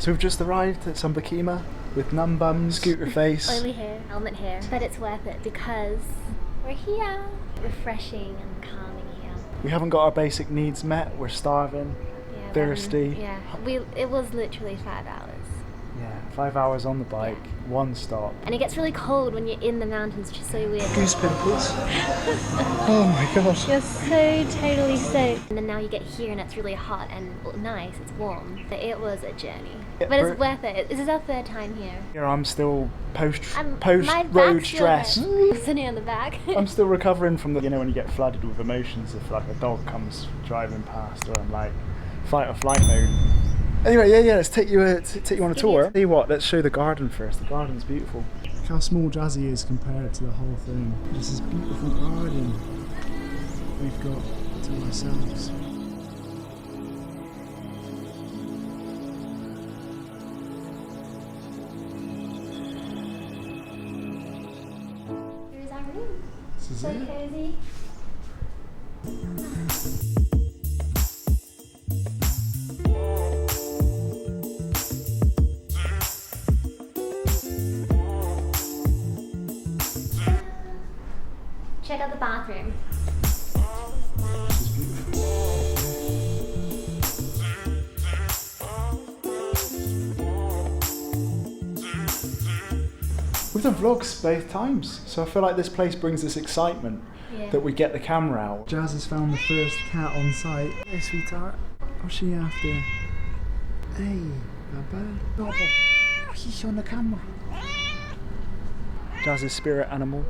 So we've just arrived at Sumberkima with numb bums, scooter face. Oily hair, helmet hair. But it's worth it because we're here. Refreshing and calming here. We haven't got our basic needs met. We're starving, thirsty. It was literally 5 hours. Yeah, 5 hours on the bike, one stop. And it gets really cold when you're in the mountains, which is so weird. Goose pimples. Oh my gosh. You're so totally soaked. And then now you get here and it's really hot and nice, it's warm. So it was a journey. Yeah, but it's worth it. This is our 3rd time here. Here I'm still post my road back's stress. Sitting on the back. I'm still recovering from the, you know, when you get flooded with emotions if like a dog comes driving past or I'm like fight or flight mode. Anyway, yeah, let's take you on a tour. Tell you what, let's show the garden first. The garden's beautiful. Look how small Jazzy is compared to the whole thing. This is a beautiful garden we've got to ourselves. Here's our room. This is So it. cozy. Check out the bathroom. This is beautiful. We've done vlogs both times, so I feel like this place brings this excitement that we get the camera out. Jazz has found the first cat on site. Hey, sweetheart. What's she after? Hey, Baba. Baba. She's on the camera. Jazz's spirit animal.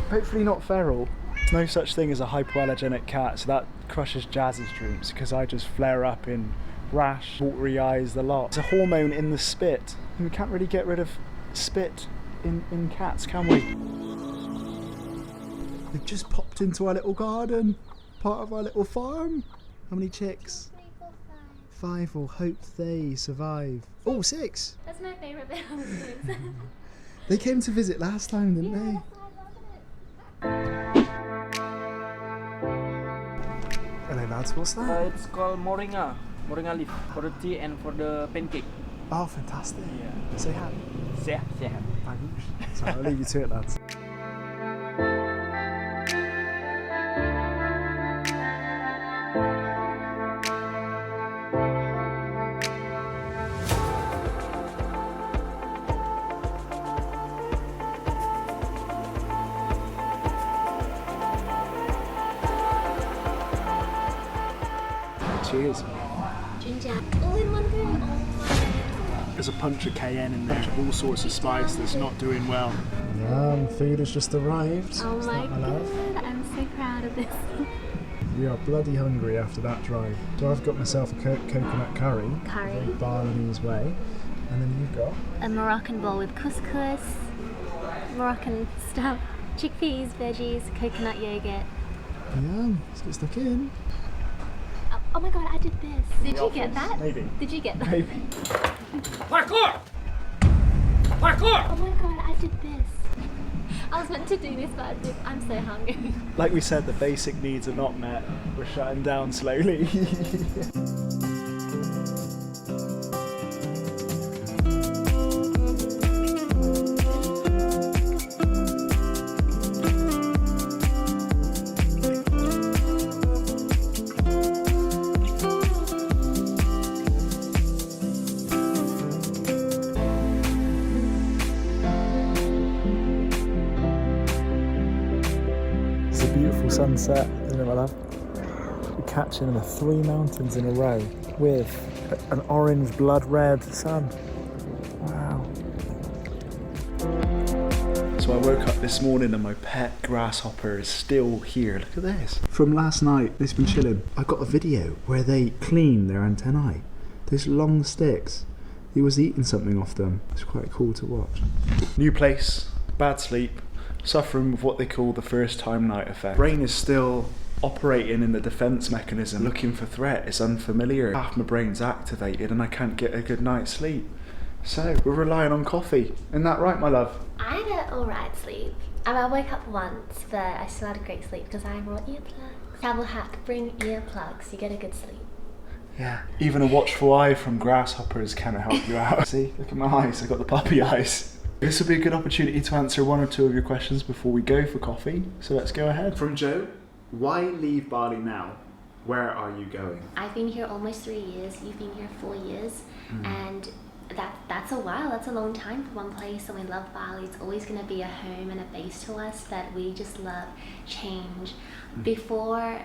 Hopefully not feral. There's no such thing as a hypoallergenic cat, so that crushes Jazz's dreams because I just flare up in rash, watery eyes, the lot. It's a hormone in the spit. And we can't really get rid of spit in cats, can we? They've just popped into our little garden, part of our little farm. How many chicks? 3, 4, 5. 5. We'll hope they survive. Oh, 6. That's my favourite bit of this. They came to visit last time, didn't they? Hello lads, what's that? It's called moringa leaf for the tea and for the pancake. Oh, fantastic. Yeah. Say hi. Sehat. Thanks. So I'll leave you to it, lads. Cheers. Ginger. All in one go. Oh my God. There's a punch of cayenne in there, all sorts of spice that's not doing well. Food has just arrived. Oh my my love? God. I'm so proud of this. We are bloody hungry after that drive. So I've got myself a coconut curry. Very Balinese way. And then you've got? A Moroccan bowl with couscous, Moroccan stuff, chickpeas, veggies, coconut yogurt. Yum, let's get stuck in. Oh my God, I did this. Did you get that? Maybe. Did you get that? Maybe. Parkour! Oh my God, I did this. I was meant to do this, but I'm so hungry. Like we said, the basic needs are not met. We're shutting down slowly. It's a beautiful sunset, isn't it, my love? We're catching the 3 mountains in a row with an orange blood red sun. Wow. So I woke up this morning and my pet grasshopper is still here. Look at this. From last night, they've been chilling. I got a video where they clean their antennae. Those long sticks. He was eating something off them. It's quite cool to watch. New place, bad sleep, suffering with what they call the first time night effect. Brain is still operating in the defense mechanism, looking for threat. It's unfamiliar. Half my brain's activated and I can't get a good night's sleep. So we're relying on coffee. Isn't that right, my love? I had an alright sleep. I woke up once, but I still had a great sleep because I brought earplugs. Travel hack, bring earplugs, you get a good sleep. Yeah. Even a watchful eye from grasshoppers can help you out. See, look at my eyes. I've got the puppy eyes. This will be a good opportunity to answer one or two of your questions before we go for coffee. So let's go ahead. From Joe, why leave Bali now? Where are you going? I've been here almost 3 years. You've been here 4 years, and that's a while. That's a long time for one place, and we love Bali. It's always going to be a home and a base to us that we just love change. Before,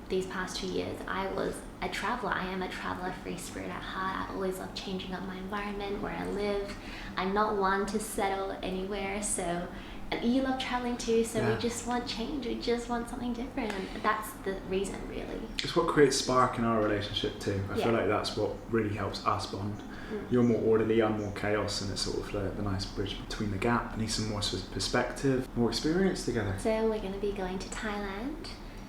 these past 2 years, I was a traveler. I am a traveler, free spirit at heart. I always love changing up my environment, where I live. I'm not one to settle anywhere, so. And you love traveling too, so we just want change. We just want something different, and that's the reason, really. It's what creates spark in our relationship too. I feel like that's what really helps us bond. You're more orderly, I'm more chaos, and it's sort of the nice bridge between the gap. I need some more perspective, more experience together. So we're going to be going to Thailand.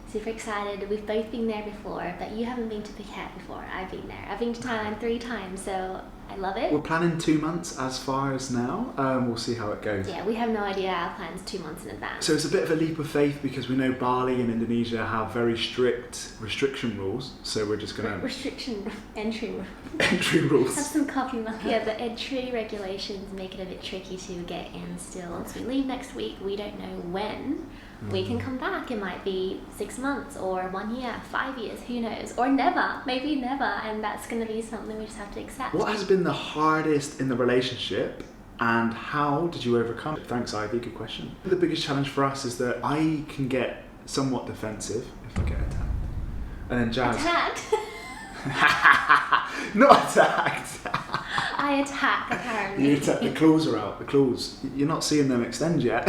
Super excited. We've both been there before, but you haven't been to Phuket before. I've been there. I've been to Thailand 3 times, so I love it. We're planning 2 months as far as now. We'll see how it goes. Yeah, we have no idea our plans 2 months in advance. So it's a bit of a leap of faith because we know Bali and Indonesia have very strict restriction rules. So we're just going to... Entry rules. Entry rules. Have some coffee, Mum. Yeah, the entry regulations make it a bit tricky to get in still. Once we leave next week, we don't know when we can come back. It might be 6 months or 1 year, 5 years, who knows? Or never, maybe never, and that's going to be something we just have to accept. What has been the hardest in the relationship and how did you overcome it? Thanks, Ivy, good question. The biggest challenge for us is that I can get somewhat defensive if I get attacked. And then Jazz... Attacked? Not attacked! I attack, apparently. You attack, the claws are out, the claws. You're not seeing them extend yet.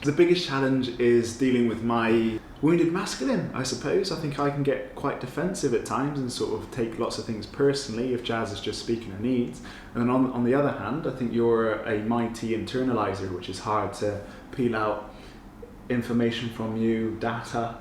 The biggest challenge is dealing with my wounded masculine, I suppose. I think I can get quite defensive at times and sort of take lots of things personally if Jazz is just speaking her needs. And then on the other hand, I think you're a mighty internalizer, which is hard to peel out information from you, data,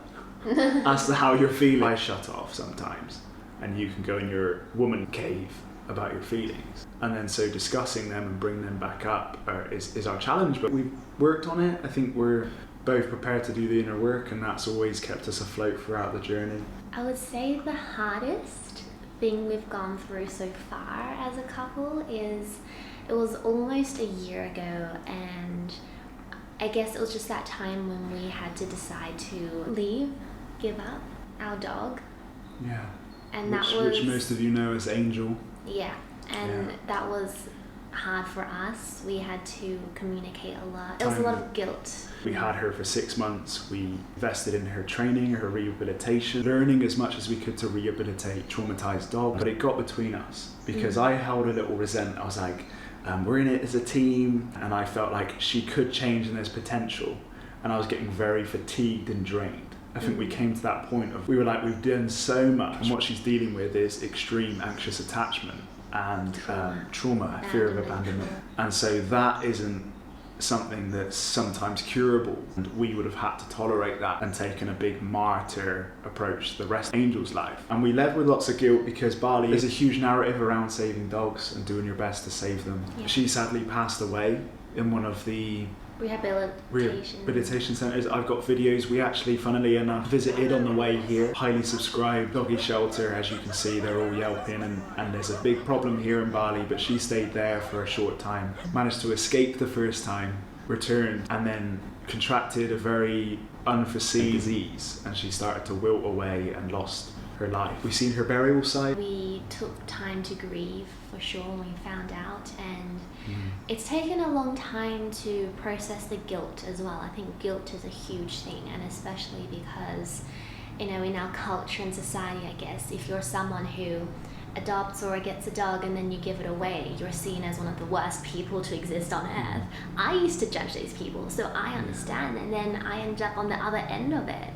as to how you're feeling. I shut off sometimes, and you can go in your woman cave about your feelings, and then so discussing them and bringing them back up is our challenge, but we've worked on it. I think we're both prepared to do the inner work, and that's always kept us afloat throughout the journey. I would say the hardest thing we've gone through so far as a couple is it was almost a year ago, and I guess it was just that time when we had to decide to give up our dog. Yeah. And which most of you know as Angel. Yeah, and that was hard for us. We had to communicate a lot. There was a lot of guilt. We had her for 6 months. We invested in her training, her rehabilitation, learning as much as we could to rehabilitate traumatized dogs. But it got between us because I held a little resent. I was like, we're in it as a team, and I felt like she could change and there's potential. And I was getting very fatigued and drained. I think we came to that point of, we were like, we've done so much, and what she's dealing with is extreme anxious attachment and trauma, fear of abandonment. And so that isn't something that's sometimes curable, and we would have had to tolerate that and taken a big martyr approach to the rest of Angel's life. And we led with lots of guilt because Bali is a huge narrative around saving dogs and doing your best to save them. Yeah. She sadly passed away in one of the rehabilitation centres. I've got videos. We actually, funnily enough, visited on the way here. Highly subscribed doggy shelter. As you can see, they're all yelping, and there's a big problem here in Bali, but she stayed there for a short time. Managed to escape the first time, returned, and then contracted a very unforeseen disease, and she started to wilt away and lost her life. We've seen her burial site. We took time to grieve for sure when we found out, and it's taken a long time to process the guilt as well. I think guilt is a huge thing, and especially because, in our culture and society, I guess, if you're someone who adopts or gets a dog and then you give it away, you're seen as one of the worst people to exist on earth. I used to judge these people, so I understand, and then I ended up on the other end of it.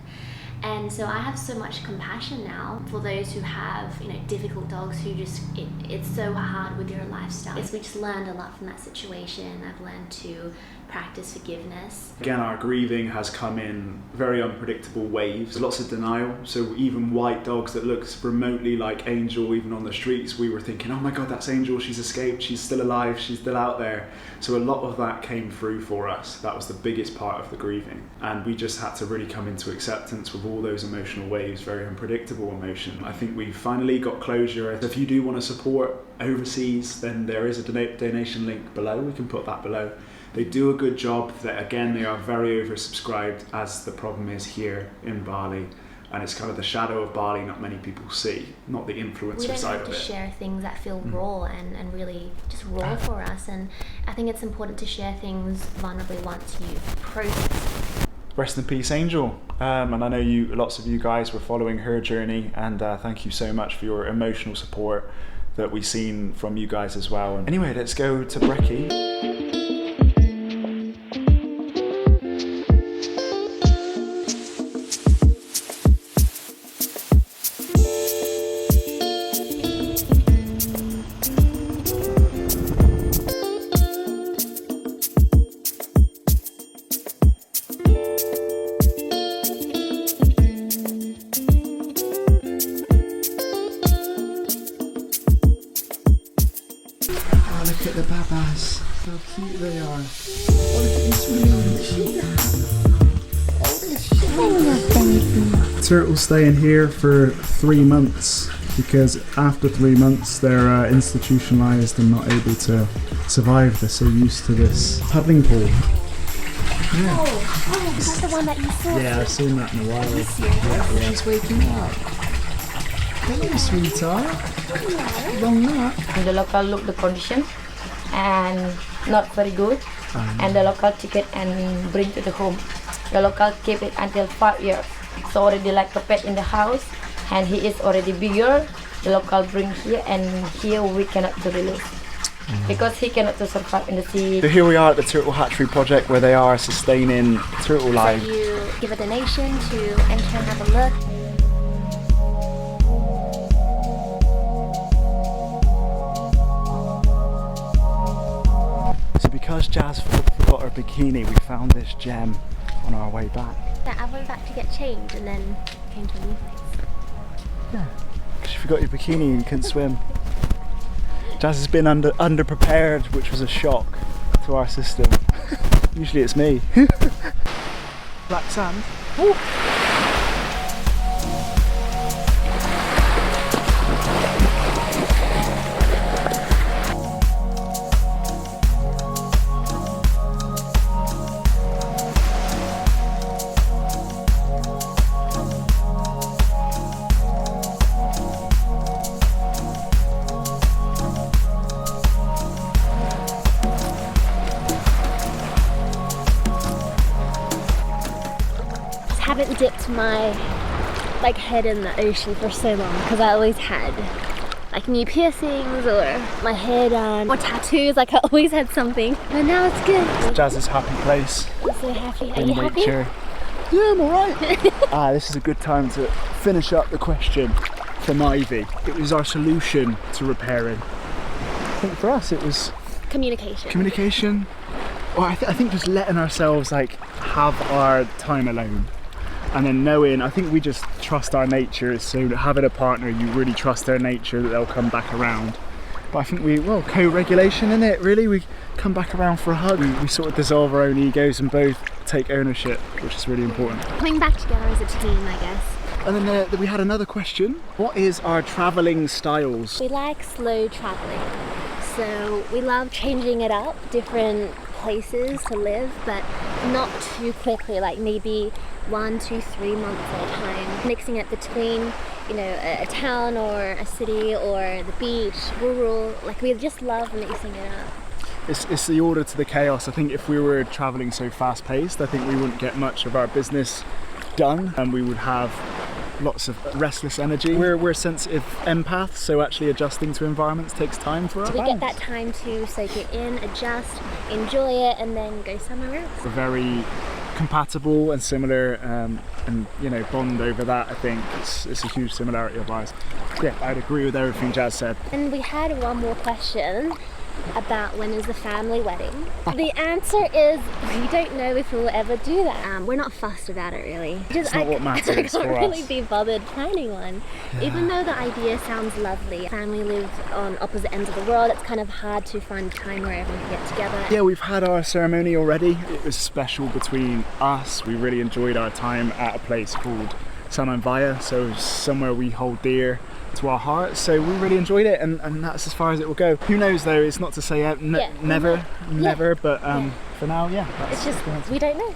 And so I have so much compassion now for those who have, difficult dogs who just, it's so hard with your lifestyle. We just learned a lot from that situation. I've learned to practice forgiveness. Again, our grieving has come in very unpredictable waves. Lots of denial. So even white dogs that look remotely like Angel, even on the streets, we were thinking, oh my God, that's Angel. She's escaped. She's still alive. She's still out there. So a lot of that came through for us. That was the biggest part of the grieving. And we just had to really come into acceptance with all all those emotional waves, very unpredictable emotion. I think we finally got closure. If you do want to support overseas, then there is a donation link below. We can put that below. They do a good job. That again, they are very oversubscribed, as the problem is here in Bali. And it's kind of the shadow of Bali not many people see, not the influencer side of it. We don't have to share things that feel raw and really just raw for us. And I think it's important to share things vulnerably once you've processed. Rest in peace, Angel. And I know lots of you guys were following her journey, and thank you so much for your emotional support that we've seen from you guys as well. And anyway, let's go to Brekkie. Look at the babas, how cute they are. Oh, look at these really turtles staying here for 3 months because after 3 months they're institutionalized and not able to survive. They're so used to this paddling pool. Yeah. Oh, is that the one that you saw? Yeah, I've seen that in a while. Yeah. She's waking up. Hello, sweetheart. Long nap. The local look the condition and not very good, and the local ticket and bring to the home. The local keep it until 5 years, so already like a pet in the house, and he is already bigger. The local bring here, and here we cannot to release because he cannot to survive in the sea. So here we are at the Turtle Hatchery project where they are sustaining turtle life. So you give a donation to enter and have a look. Because Jazz forgot her bikini, we found this gem on our way back. Yeah, I went back to get changed and then came to a new place. Yeah, because you forgot your bikini and you couldn't swim. Jazz has been underprepared, which was a shock to our system. Usually it's me. Black sand. Woo. Haven't dipped my head in the ocean for so long because I always had new piercings or my head on or tattoos. I always had something, but now it's good. Jazz's happy place. I'm so happy. Are in you nature. happy? Yeah, I'm alright. This is a good time to finish up the question from Ivy. It was our solution to repairing. I think for us it was Communication. Well, I think just letting ourselves have our time alone. And then knowing, I think we just trust our nature, so having a partner, you really trust their nature that they'll come back around. But I think co-regulation in it, really, we come back around for a hug. We sort of dissolve our own egos and both take ownership, which is really important. Coming back together as a team, I guess. And then we had another question. What is our travelling styles? We like slow traveling. So we love changing it up, different places to live, but not too quickly, maybe 1, 2, 3 months at a time. Mixing it between, a town or a city or the beach, rural. We just love mixing it up. It's the order to the chaos. I think if we were travelling so fast paced, I think we wouldn't get much of our business done and we would have lots of restless energy. We're sensitive empaths, so actually adjusting to environments takes time for us. So we get that time to soak it in, adjust, enjoy it, and then go somewhere else. We're very compatible and similar, and bond over that. I think it's a huge similarity of ours. Yeah, I'd agree with everything Jazz said. And we had one more question about when is the family wedding. The answer is we don't know if we'll ever do that. We're not fussed about it really. It's not what matters I can't for really us. be bothered planning one. Yeah. Even though the idea sounds lovely. Family lives on opposite ends of the world. It's kind of hard to find time where everyone can get together. Yeah, we've had our ceremony already. It was special between us. We really enjoyed our time at a place called Sanam Vaya, so somewhere we hold dear to our hearts. So we really enjoyed it, and that's as far as it will go. Who knows though? It's not to say never, but for now, It's just we don't know.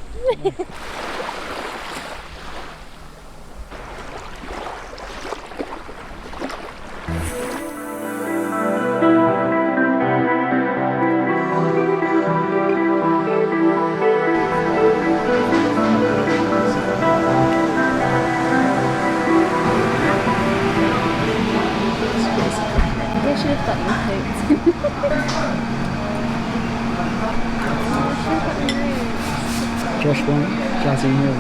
Josh White, Jazzy Mill.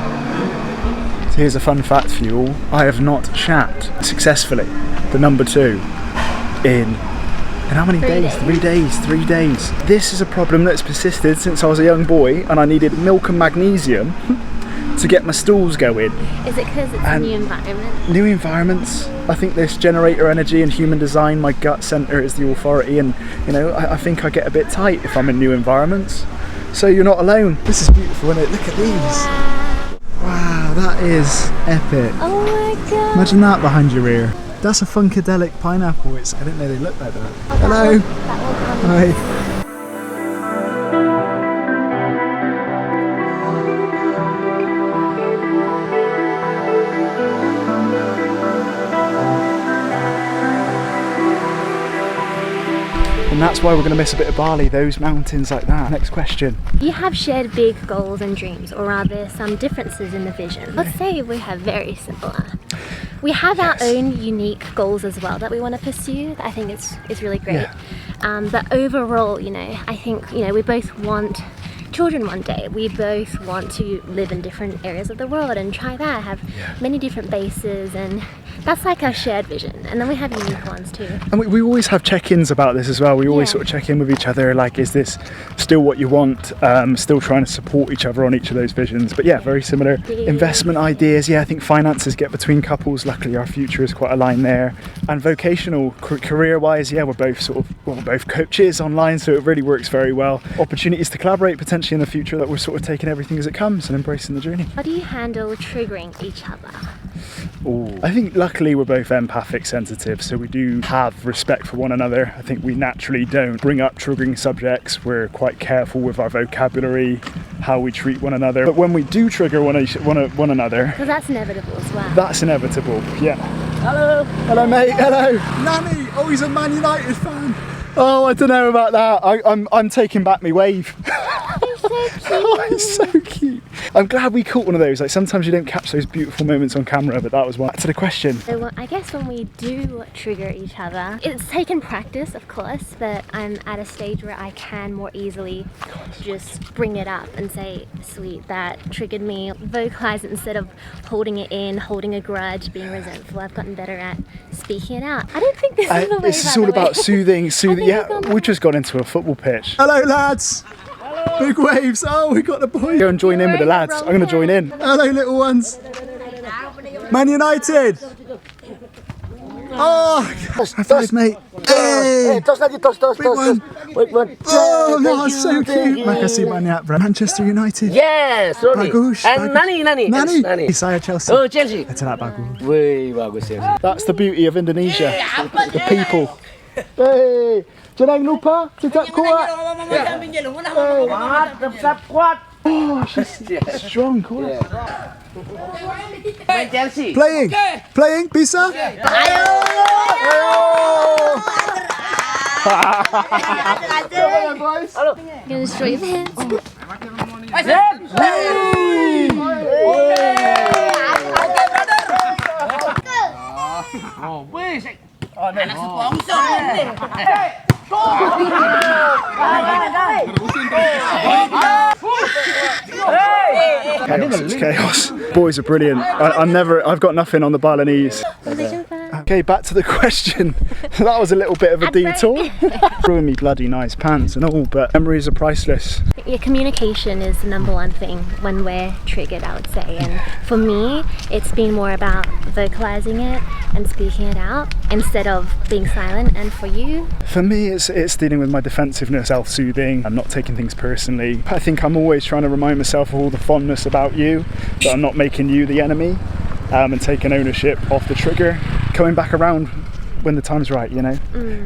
So here's a fun fact for you all. I have not shat successfully the number 2 in how many days? 3 days. 3 days. This is a problem that's persisted since I was a young boy, and I needed milk and magnesium to get my stools going. Is it because it's a new environment? New environments. I think this generator energy and human design, my gut centre is the authority, and you know, I think I get a bit tight if I'm in new environments. So you're not alone. This is beautiful, isn't it? Look at these. Wow, that is epic. Oh my god. Imagine that behind your ear. That's a Funkadelic pineapple. I didn't know they looked like that. Hello. Hi. And that's why we're going to miss a bit of Bali, those mountains like that. Next question. You have shared big goals and dreams, or are there some differences in the vision? Let's say we have very similar. We have our own unique goals as well that we want to pursue. I think it's really great. But overall, you know, I think, you know, we both want children one day. We both want to live in different areas of the world and try that, have many different bases, and that's like our shared vision. And then we have unique ones too. And we always have check-ins about this as well. We always sort of check in with each other, like, is this still what you want? Still trying to support each other on each of those visions. But yeah, very similar. Investment ideas, I think finances get between couples. Luckily our future is quite aligned there. And vocational, career-wise, we're both we're both coaches online, so it really works very well. Opportunities to collaborate potentially in the future, that we're sort of taking everything as it comes and embracing the journey. How do you handle triggering each other? I think luckily we're both empathic sensitive, so we do have respect for one another. I think we naturally don't bring up triggering subjects. We're quite careful with our vocabulary, how we treat one another. But when we do trigger one another... Because that's inevitable as well. That's inevitable, yeah. Hello. Hello, mate. Hello. Nanny. Oh, he's a Man United fan. Oh, I don't know about that. I'm taking back my wave. Oh, it's so cute. I'm glad we caught one of those. Like, sometimes you don't catch those beautiful moments on camera, but that was one. Back to the question. So I guess when we do trigger each other, it's taken practice, of course, but I'm at a stage where I can more easily just bring it up and say, sweet, that triggered me. Vocalize it instead of holding it in, holding a grudge, being resentful. I've gotten better at speaking it out. I don't think this is the way. This is all about soothing. Yeah, we've just gone into a football pitch. Hello, lads. Big waves. Oh, we got the boys. Go and join in with the lads. I'm going to join in. Hello, little ones. Man United. Oh, high five, mate. Hey. Big one. Oh, no, so cute. Makasih banyak, bro. Manchester United. Yes, Ronnie. Bagus. And Nani. Saya Chelsea. Oh, Chelsea. Itu nak bagus. Wih, bagus Chelsea. That's the beauty of Indonesia. The people. Hey. Jangan lupa tetap kuat. Tetap kuat. Oh, she's strong, kuat. Main Chelsea. Playing, bisa? Ayo. Boys. You're gonna destroy your pants. Oh, wih. Anak sponsor. It's chaos. Boys are brilliant. I've got nothing on the Balinese. Okay, back to the question. That was a little bit of a detour. Ruined me bloody nice pants and all, but memories are priceless. Yeah, communication is the #1 thing when we're triggered, I would say. And for me, it's been more about vocalizing it and speaking it out instead of being silent. And for you? For me, it's dealing with my defensiveness, self-soothing. I'm not taking things personally. I think I'm always trying to remind myself of all the fondness about you, that I'm not making you the enemy. and taking ownership of the trigger, coming back around when the time's right, you know,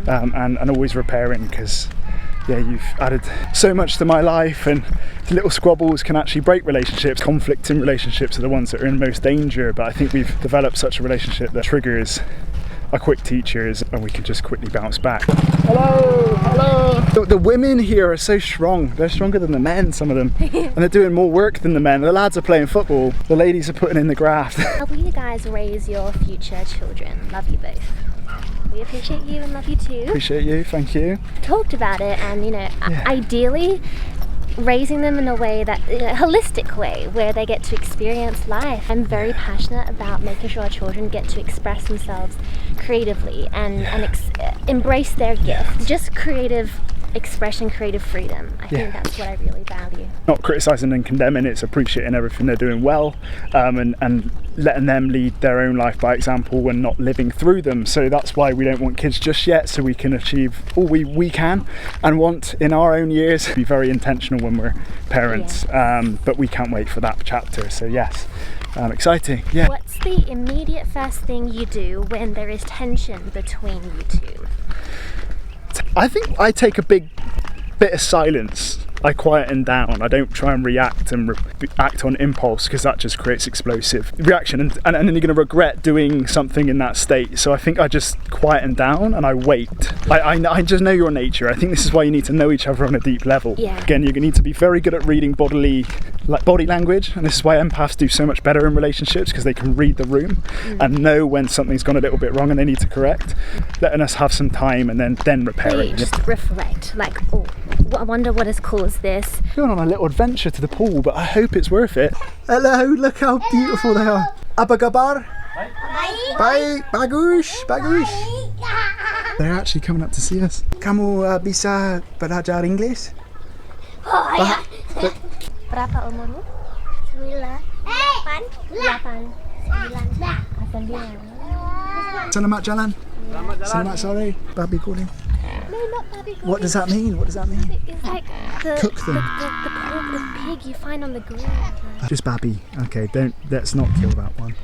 and always repairing, because yeah, you've added so much to my life, and the little squabbles can actually break relationships. Conflict in relationships are the ones that are in most danger, but I think we've developed such a relationship that triggers are quick teachers and we can just quickly bounce back. Hello, hello. The women here are so strong. They're stronger than the men, some of them, and they're doing more work than the men. The lads are playing football, the ladies are putting in the graft. Helping you guys raise your future children. Love you both. We appreciate you and love you too. Appreciate you, thank you. Talked about it, and you know, ideally raising them in a way that, in a holistic way, where they get to experience life. I'm very passionate about making sure our children get to express themselves creatively and embrace their gift. Just creative expression, creative freedom. I think that's what I really value. Not criticising and condemning, it's appreciating everything they're doing well, and letting them lead their own life by example and not living through them. So that's why we don't want kids just yet, so we can achieve all we can and want in our own years. Be very intentional when we're parents, but we can't wait for that chapter. So yes, exciting. Yeah. What's the immediate first thing you do when there is tension between you two? I think I take a big bit of silence. I quieten down. I don't try and react and act on impulse, because that just creates explosive reaction, and then you're going to regret doing something in that state. So I think I just quieten down and I wait. I just know your nature. I think this is why you need to know each other on a deep level. Yeah. Again, you need to be very good at reading body language, and this is why empaths do so much better in relationships, because they can read the room and know when something's gone a little bit wrong and they need to correct. Letting us have some time and then repairing. Just reflect, like, oh, I wonder what has caused this. Going on a little adventure to the pool, but I hope it's worth it. Hello, look how beautiful they are. Apa kabar? Bye. Bagus, bagus. They're actually coming up to see us. Kamu bisa belajar Inggris? Berapa umurmu? 9. 9. Selamat jalan. Selamat sore. Babi calling. No, not baby. What does that mean? What does that mean? It's like the Cook them. the pork with pig you find on the grill. Just Babi. Okay, let's not kill that one.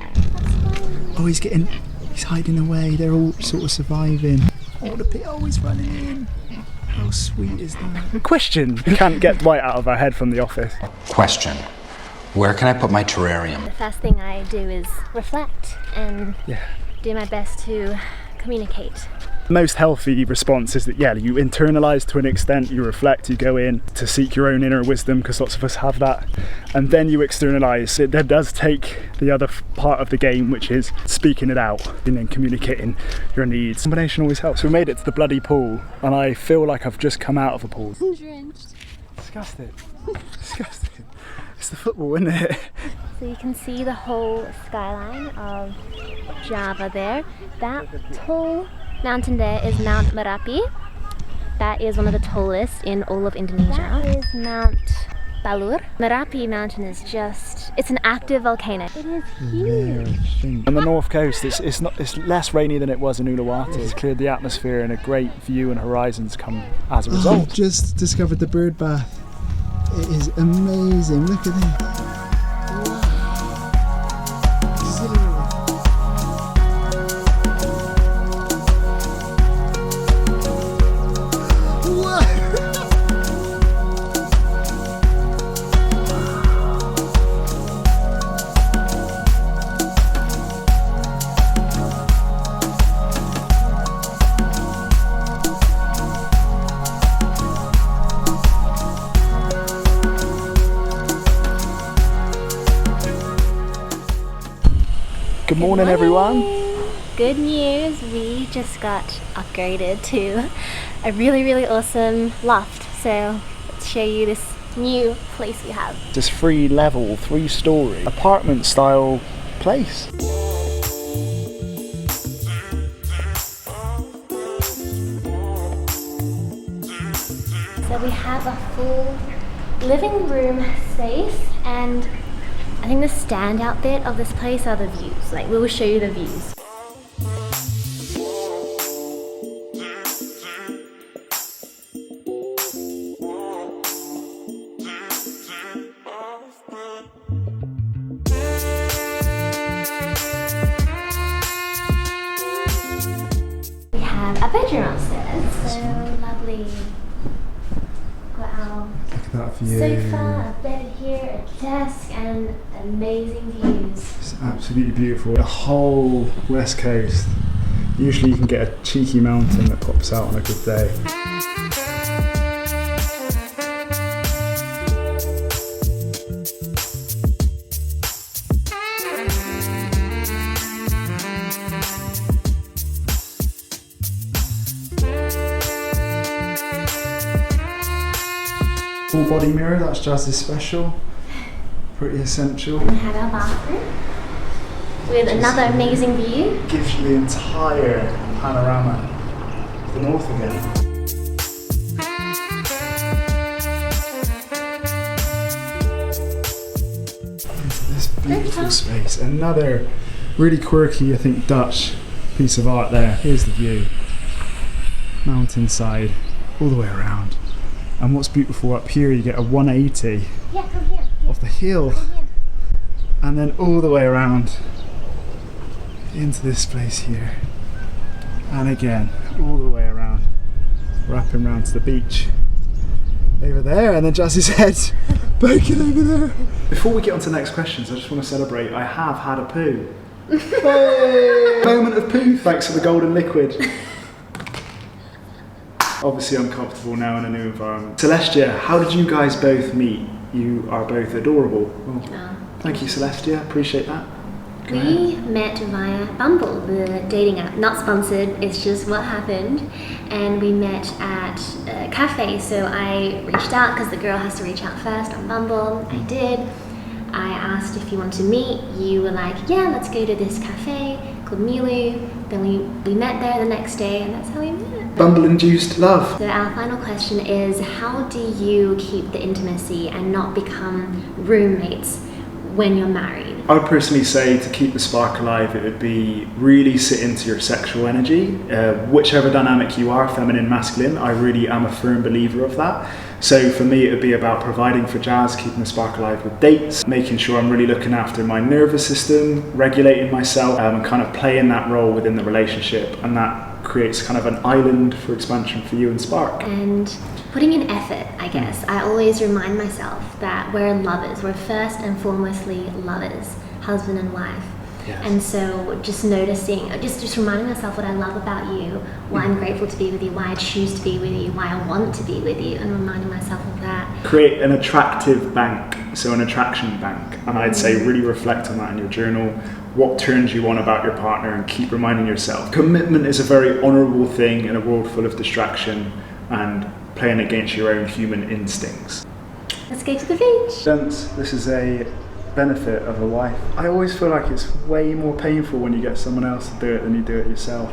Oh, he's hiding away. They're all sort of surviving. Oh, the pig, he's running in. How sweet is that? Question. We can't get Dwight out of our head from the office. Question. Where can I put my terrarium? The first thing I do is reflect and do my best to communicate. The most healthy response is that, you internalize to an extent, you reflect, you go in to seek your own inner wisdom, because lots of us have that, and then you externalize. It then does take the other part of the game, which is speaking it out and then communicating your needs. Combination always helps. We made it to the bloody pool, and I feel like I've just come out of a pool. Drenched. Disgusting. Disgusting. It's the football, isn't it? So you can see the whole skyline of Java there. That tall mountain there is Mount Merapi. That is one of the tallest in all of Indonesia. That is Mount Balur. Merapi mountain is it's an active volcano. It is huge. On the north coast, it's less rainy than it was in Uluwatu. It's cleared the atmosphere, and a great view and horizons come as a result. I've just discovered the bird bath. It is amazing. Look at this. Good morning, everyone. Good news, we just got upgraded to a really, really awesome loft. So let's show you this new place we have. This 3-level, 3-story apartment style place. So we have a full living room space, and I think the standout bit of this place are the views. Like, we will show you the views. have a bedroom upstairs. So lovely. Got our Look at that view. sofa, a bed here, a desk, and amazing views. It's absolutely beautiful. The whole west coast. Usually you can get a cheeky mountain that pops out on a good day. Full body mirror, that's Jazz's special. Pretty essential. We have our bathroom with another amazing view. Gives you the entire panorama of the north again. Into this beautiful space. Another really quirky, I think, Dutch piece of art there. Here's the view. Mountainside, all the way around. And what's beautiful up here, you get a 180 Yeah, come here. of the hill. Come here. And then all the way around into this place here. And again, all the way around, wrapping round to the beach. Over there, and then Jazz's head poking over there. Before we get on to the next questions, I just want to celebrate, I have had a poo. Hey! Moment of poo, thanks for the golden liquid. Obviously I'm comfortable now in a new environment. Celestia, how did you guys both meet? You are both adorable. Oh, thank you, Celestia, appreciate that. Go ahead. We met via Bumble, the dating app. Not sponsored, it's just what happened. And we met at a cafe, so I reached out because the girl has to reach out first on Bumble. I did. I asked if you wanted to meet. You were like, yeah, let's go to this cafe called Milu. Then we met there the next day, and that's how we met. Bumble-induced love. So our final question is, how do you keep the intimacy and not become roommates when you're married? I would personally say to keep the spark alive, it would be really sit into your sexual energy. Whichever dynamic you are, feminine, masculine, I really am a firm believer of that. So for me, it would be about providing for Jazz, keeping the spark alive with dates, making sure I'm really looking after my nervous system, regulating myself, and kind of playing that role within the relationship. And that creates kind of an island for expansion for you and Spark. And putting in effort, I guess. I always remind myself that we're lovers. We're first and foremostly lovers, husband and wife. Yes. And so just noticing, just reminding myself what I love about you, why I'm grateful to be with you, why I choose to be with you, why I want to be with you, and reminding myself of that. Create an attractive bank, so an attraction bank. And I'd say really reflect on that in your journal. What turns you on about your partner, and keep reminding yourself. Commitment is a very honourable thing in a world full of distraction and playing against your own human instincts. Let's go to the beach. Gents, this is a benefit of a wife. I always feel like it's way more painful when you get someone else to do it than you do it yourself.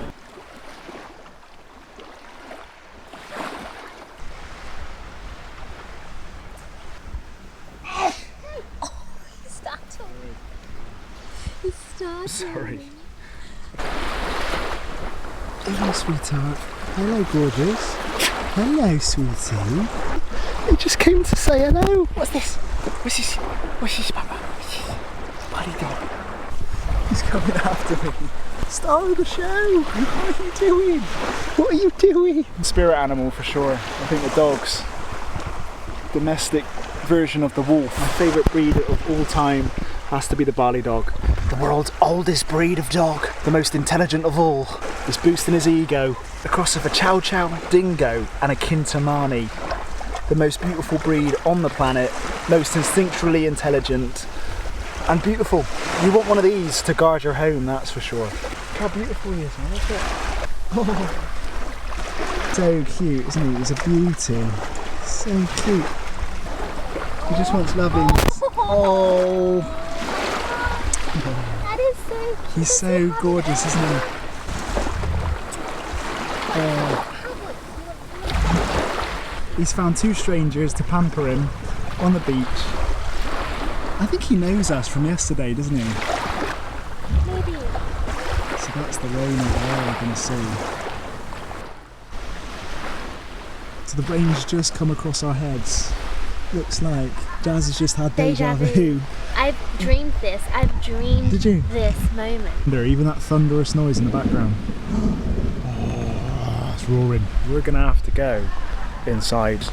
Sorry. Hello, sweetheart. Hello, gorgeous. Hello, sweetie. He just came to say hello. What's this? What's this, Papa? What's this? Bali Dog. He's coming after me. Star of the show. What are you doing? What are you doing? Spirit animal for sure. I think the dog's domestic version of the wolf. My favourite breed of all time has to be the Bali Dog. The world's oldest breed of dog, the most intelligent of all. He's boosting his ego. A cross of a Chow Chow dingo and a Kintamani. The most beautiful breed on the planet, most instinctually intelligent and beautiful. You want one of these to guard your home, that's for sure. Look how beautiful he is, man. Look at oh. So cute, isn't he? He's a beauty. So cute. He just wants loving. Oh. That is so cute. He's so gorgeous, isn't he? He's found two strangers to pamper him on the beach. I think he knows us from yesterday, doesn't he? Maybe. So that's the rain over there we're going to see. So the rain's just come across our heads. Looks like Jazz has just had deja vu. I've dreamed this. I've dreamed Did you? this moment. Even that thunderous noise in the background. it's roaring. We're gonna have to go inside.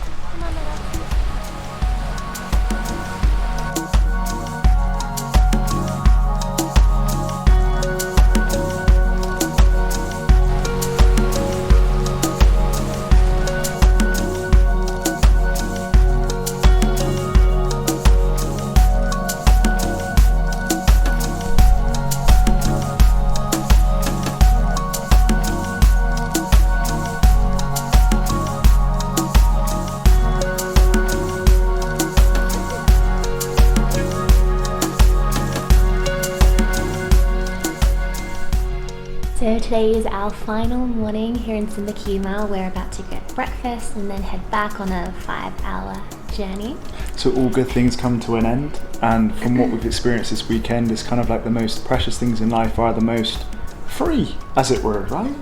So today is our final morning here in Sumberkima. We're about to get breakfast and then head back on a 5-hour journey. So all good things come to an end, and from what we've experienced this weekend, it's kind of like the most precious things in life are the most free, as it were, right?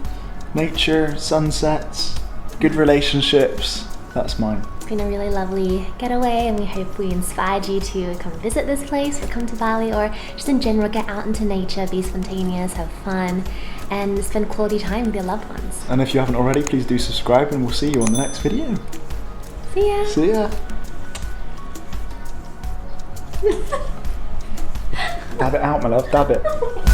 Nature, sunsets, good relationships. That's mine. It's been a really lovely getaway, and we hope we inspired you to come visit this place or come to Bali, or just in general get out into nature, be spontaneous, have fun, and spend quality time with your loved ones. And if you haven't already, please do subscribe, and we'll see you on the next video. See ya! See ya! Dab it out, my love, dab it.